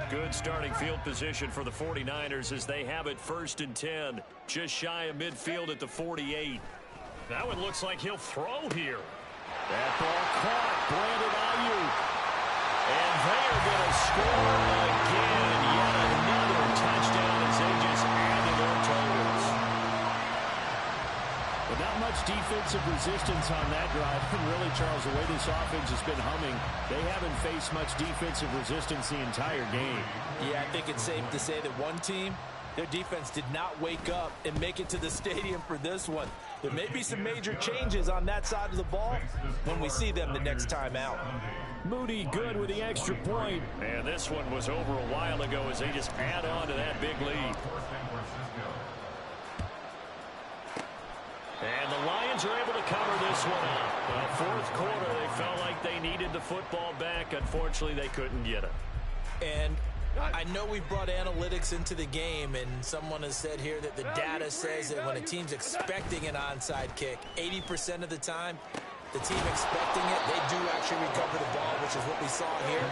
Good starting field position for the 49ers as they have it 1st and 10, just shy of midfield at the 48. That one looks like he'll throw here. That ball caught, Brandon Ayuk. And they are going to score again. Yet another touchdown as they just add to their totals. But not much defensive resistance on that drive. And really, Charles, the way this offense has been humming, they haven't faced much defensive resistance the entire game. Yeah, I think it's safe to say that one team, their defense did not wake up and make it to the stadium for this one. There may be some major changes on that side of the ball when we see them the next time out. Moody good with the extra point. And this one was over a while ago as they just add on to that big lead. And the Lions are able to cover this one up. Well, 4th quarter, they felt like they needed the football back. Unfortunately, they couldn't get it. And I know we brought analytics into the game, and someone has said here that the data says that when a team's expecting an onside kick, 80% of the time, the team expecting it, they do actually recover the ball, which is what we saw here.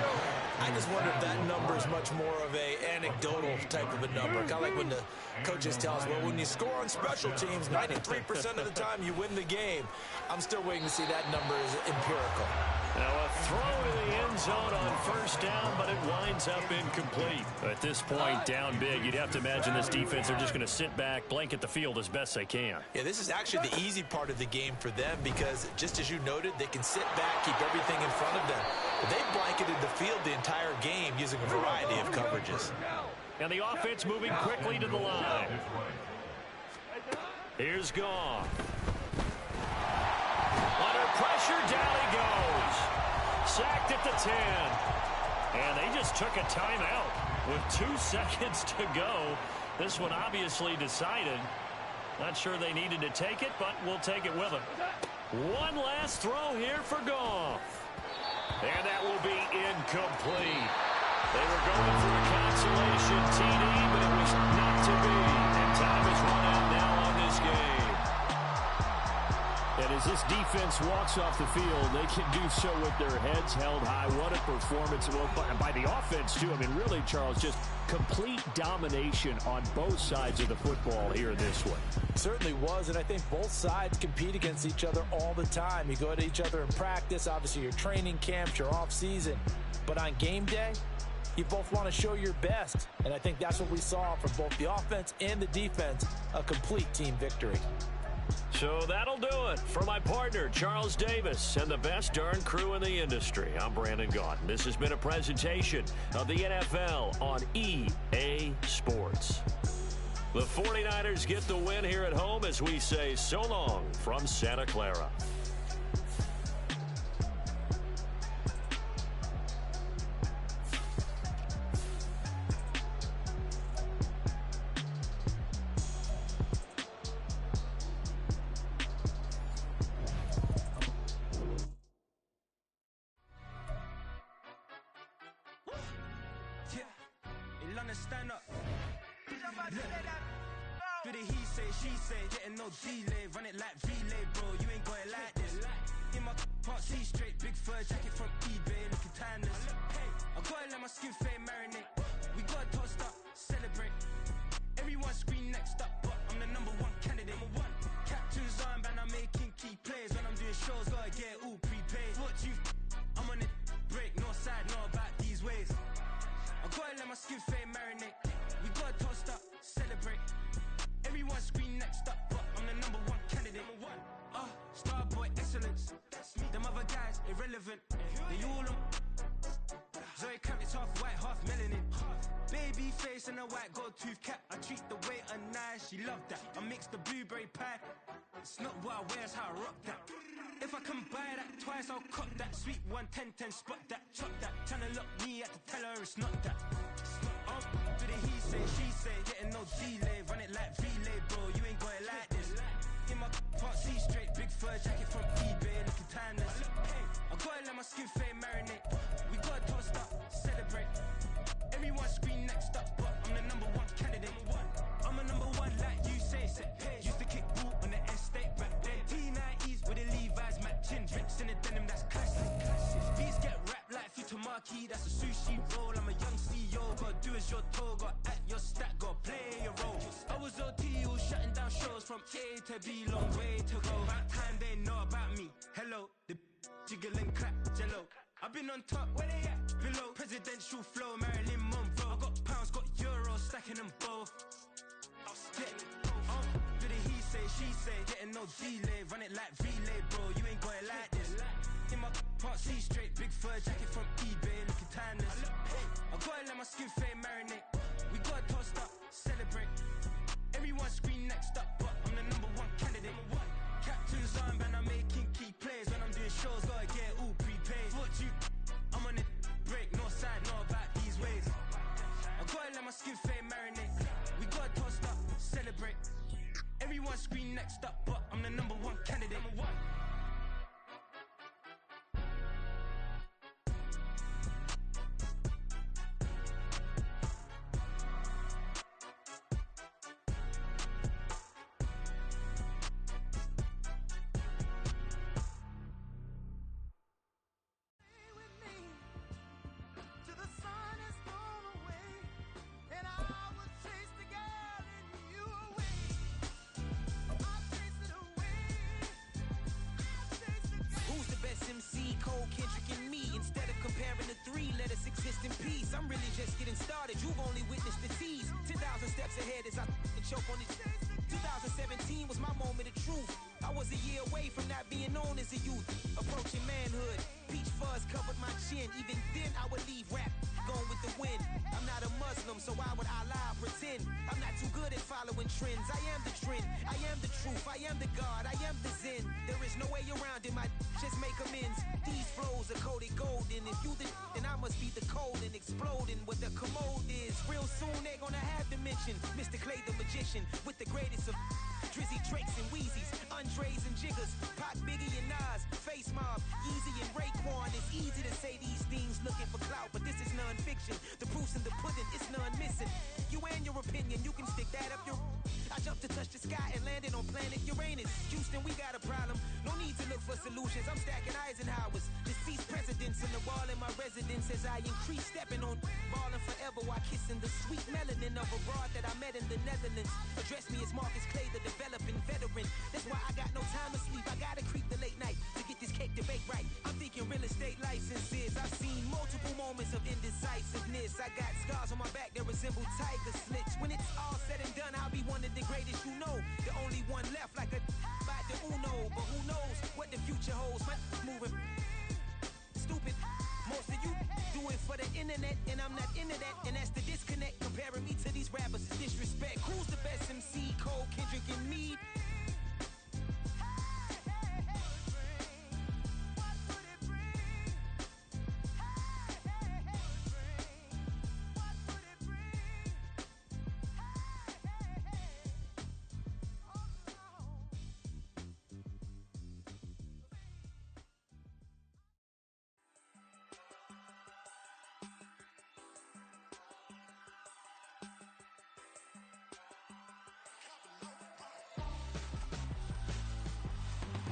I just wonder if that number is much more of a anecdotal type of a number. Kind of like when the coaches tell us, well, when you score on special teams, 93% of the time you win the game. I'm still waiting to see that number is empirical. Now a throw to the end zone on 1st down, but it winds up incomplete. At this point, down big, you'd have to imagine this defense are just going to sit back, blanket the field as best they can. Yeah, this is actually the easy part of the game for them because, just as you noted, they can sit back, keep everything in front of them. But they blanketed the field the entire game using a variety of coverages. And the offense moving quickly to the line. Here's Goff. Under pressure, down he goes. Sacked at the 10. And they just took a timeout with 2 seconds to go. This one obviously decided. Not sure they needed to take it, but we'll take it with them. One last throw here for Goff. And that will be incomplete. They were going for a consolation TD, but it was not to be. And time is run out now on this game. And as this defense walks off the field, they can do so with their heads held high. What a performance by the offense, too. I mean, really, Charles, just complete domination on both sides of the football here in this one. Certainly was, and I think both sides compete against each other all the time. You go to each other in practice, obviously your training camps, your off season. But on game day, you both want to show your best. And I think that's what we saw from both the offense and the defense, a complete team victory. So that'll do it for my partner, Charles Davis, and the best darn crew in the industry. I'm Brandon Gaudin. This has been a presentation of the NFL on EA Sports. The 49ers get the win here at home as we say so long from Santa Clara. trying to stand up. Do the he say, she say, getting no delay. Run it like relay, bro, you ain't got it like this. In my can't see straight, big fur jacket from eBay, looking timeless. I gotta let my skin fade marinate. We gotta toast up, celebrate. Everyone scream next up, but I'm the number one candidate. Captain's armband, I'm making key plays. When I'm doing shows, gotta get all prepaid. What you I'm on it, break, no side, no about these ways. I gotta let my skin fade marinate. We gotta toast up, celebrate. Everyone scream next up, but I'm the number one candidate. Starboy excellence. Them other guys irrelevant. They all on. Zoe Kravitz half white, half melanin. Baby face and a white gold tooth cap. I treat the waiter nice, she love that. I mix the blueberry pie. It's not what I wear, it's how I rock that. If I can buy that twice, I'll cop that. Sweet 110, spot that, chop that. Tryna lock me, I have to tell her it's not that. Do the he say, she say, getting no delay. Run it like relay, bro, you ain't got it like this. In my can't see straight, big fur jacket from eBay, looking timeless. I gotta let my skin fade marinate. We gotta toast up, celebrate. Everyone scream next up, but I'm the number one candidate. I'm a number one like you say, set page. Used to kick ball on the estate back then. T90s with the Levi's matching. Drinks in the denim, that's classic. Beats get wrapped like Futamaki, that's a sushi roll. I'm a young CEO, gotta do as you're told. Gotta act your stat, gotta play your role. I was OT, all shutting down shows from A to B, long way to go. About time they know about me. Hello, the jiggle and clap, jello. I've been on top, where they at? Below, presidential flow, Marilyn Monroe. I got pounds, got euros, stacking them both. Do the he say, she say, getting no delay. Run it like relay, bro, you ain't got it like this. In my can't see straight, big fur jacket from eBay, looking timeless. I gotta let my skin fade marinate. We gotta toast up, celebrate. Everyone scream next up, but I'm the number one candidate. Captain's armband, I'm making key plays. When I'm doing shows, gotta get all prepaid. What you I'm on it, break, no side, no about these ways. I gotta let my skin fade marinate. We gotta toast up, celebrate. Everyone scream next up, but I'm the number one candidate. MC, Cole, Kendrick, and me. Instead of comparing the three, let us exist in peace. I'm really just getting started. You've only witnessed the tease. 10,000 steps ahead as I choke on it. 2017 was my moment of truth. I was a year away from not being known as a youth. Approaching manhood. Peach fuzz covered my chin. Even then, I would leave rap going with the wind. I'm not a Muslim, so why would Allah pretend? I'm not too good at following trends. I am the trend. I am the truth. I am the God. I am the Zen. There is no way around it. My just make amends. These flows are coated golden. If you the then I must be the cold and exploding what the commode is. Real soon they gonna have to mention Mr. Clay the magician with the greatest of Drizzy, Drakes, and Wheezies, Andres and Jiggers, Pac, Biggie, and Nas, Face Mob, Easy, and Raekwon. It's easy to say these things looking for clout, but this is non-fiction. The proof's in the pudding, it's none missing. You and your opinion, you can stick that up your... I jumped to touch the sky and landed on planet Uranus. Houston, we got a problem. No need to look for solutions. I'm stacking Eisenhowers. Deceased presidents in the wall in my residence as I increase stepping on ballin' forever while kissing the sweet melanin of a broad that I met in the Netherlands. Address me as Marcus Clay, the developing veteran. That's why I got no time to sleep. I gotta creep the late night to get this cake to bake right. I'm thinking real estate licenses. I've seen multiple moments of indecisiveness. I got scars on my back that resemble tiger slits. When it's all said and done, I'll be one of the greatest you know. The only one left like a by the Uno. But who knows what the future holds. My moving stupid. Most of you do it for the internet, and I'm not into that. And that's the disconnect. Comparing me to these rappers is disrespect. Who's the best MC? Cole, Kendrick, and me?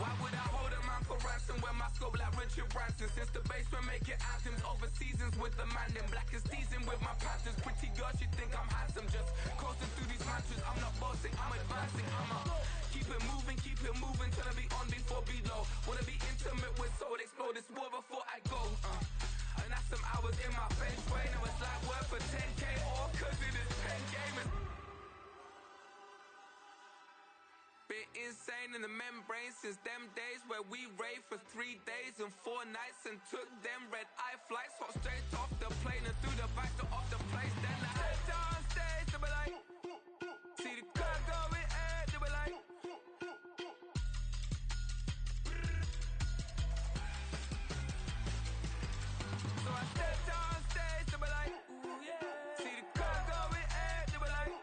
Why would I hold a man for ransom when my scope like Richard Branson? Since the basement making anthems over seasons with the man, then black is seasoned with my panthers. Pretty girl, she think I'm handsome, just coasting through these mantras. I'm not bossing, I'm advancing, keep it moving till I be on before below. Wanna be intimate with soul, explode this war before I go. And that's some hours in my bench way. Now it's like work for 10K or cause it is pen gaming. Been insane in the membrane since them days where we raved for 3 days and 4 nights and took them red eye flights. Hop straight off the plane and through the back door of the place. Then I head down stage, they be like, see the crowd going ahead, they be like, so I step down stage, they be like, ooh yeah. See the crowd going ahead, they be like,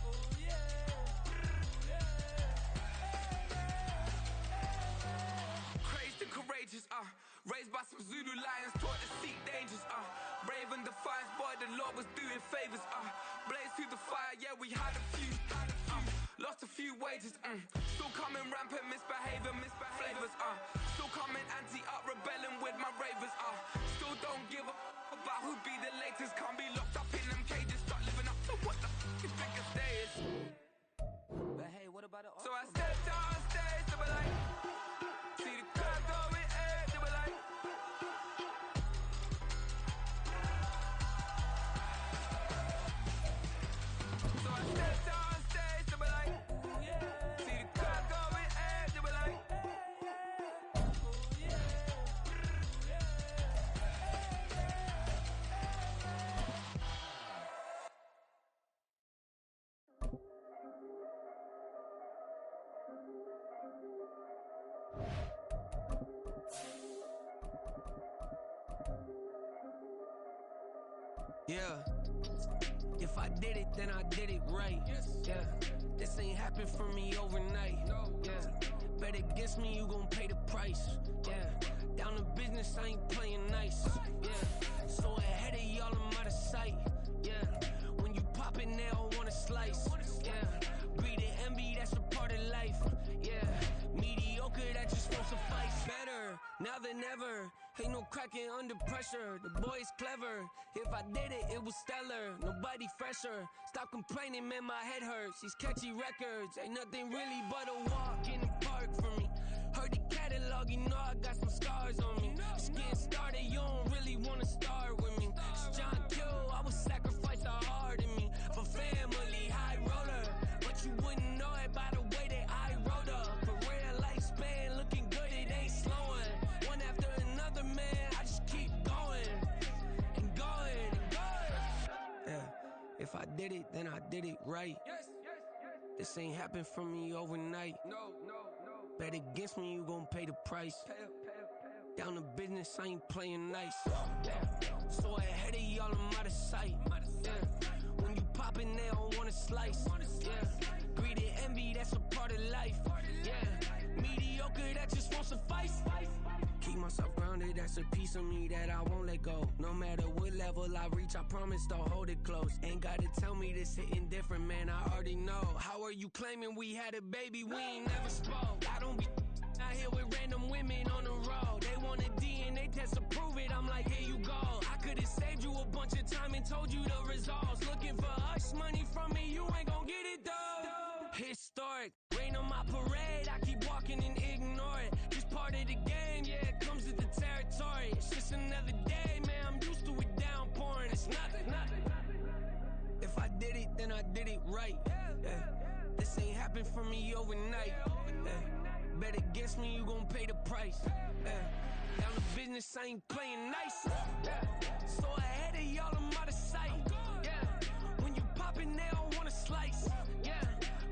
ooh yeah. Crazed and courageous, raised by some Zulu lions, taught to seek dangers, brave and defiant, boy, the Lord was doing favors, blaze through the fire, yeah, we had a few, lost a few wages, still coming rampant, misbehaving, flavors, still coming anti-up, rebelling with my ravers, still don't give up about who be the latest, can't be locked up in them cages, start living up to what the f*** you think a day is. But hey, what about so I stepped on stage, they be like, see the crowd going ahead, they be like, so I stepped on stage, they be like, yeah. See the crowd going ahead, they be like, yeah. If I did it, then I did it right. Yeah. This ain't happened for me overnight. Yeah. Bet against me, you gon' pay the price. Yeah. Down to business, I ain't playing nice. Yeah. So ahead of y'all, I'm out of sight. Yeah. When you pop it, they all wanna slice. Yeah. Greed and envy, that's a part of life. Yeah. Mediocre, that just won't suffice. Better now than ever. Ain't no cracking under pressure. The boy's clever. If I did it, it was stellar. Nobody fresher. Stop complaining, man, my head hurts. These catchy records ain't nothing really but a walk in the park for me. Heard the catalog, you know I got some scars on me. Just getting started, you don't really wanna start with me. It's John Kill, I would sacrifice the heart in me. For family, high roller. But you wouldn't know it by the way that I wrote up. A real lifespan, looking good, it ain't slowing. One after another, man, I just keep going. And going, and going. Yeah, if I did it, then I did it right. This ain't happened for me overnight. No. Bet against me, you gon' pay the price. Down to business, I ain't playing nice. Yeah. So ahead of y'all, I'm out of sight. Yeah. When you poppin', they don't wanna slice. Yeah. Greed and envy, that's a part of life. Yeah. Mediocre, that just won't suffice. Keep myself grounded, that's a piece of me that I won't let go. No matter what level I reach, I promise to hold it close. Ain't gotta tell me this hitting different, man, I already know. How are you claiming we had a baby, we ain't never spoke? I don't be out here with random women on the road. They want a DNA test to prove it, I'm like, here you go. I could've saved you a bunch of time and told you the results. Looking for hush money from me, you ain't gon' get it though. Historic, rain on my parade, I keep walking and ignore it. Just part of the game, yeah, it comes with the territory. It's just another day, man, I'm used to it downpouring. It's nothing. If I did it, then I did it right. Yeah. This ain't happened for me overnight. Yeah. Bet against me, you gon' pay the price. Yeah. Down to business, I ain't playing nice. Yeah. So ahead of y'all, I'm out of sight. Yeah. When you poppin', they don't wanna slice. Yeah.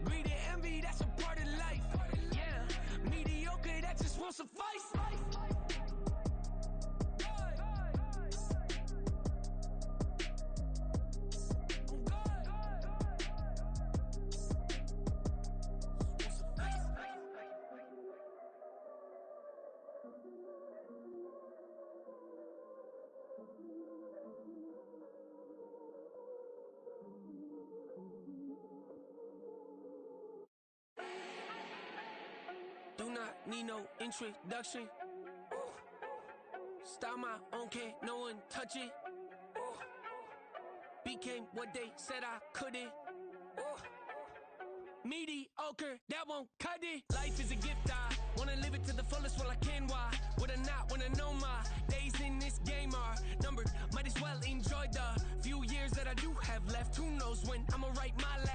Greed and envy, that's a part of life. Yeah. Mediocre, that just won't suffice. Do not need no introduction. Ooh. Style my own, can't no one touch it. Ooh. Became what they said I couldn't. Ooh. Mediocre, that won't cut it. Life is a gift, I wanna live it to the fullest while I can. Why would I not wanna know my days in this game are numbered? Might as well enjoy the few years that I do have left. Who knows when I'ma write my last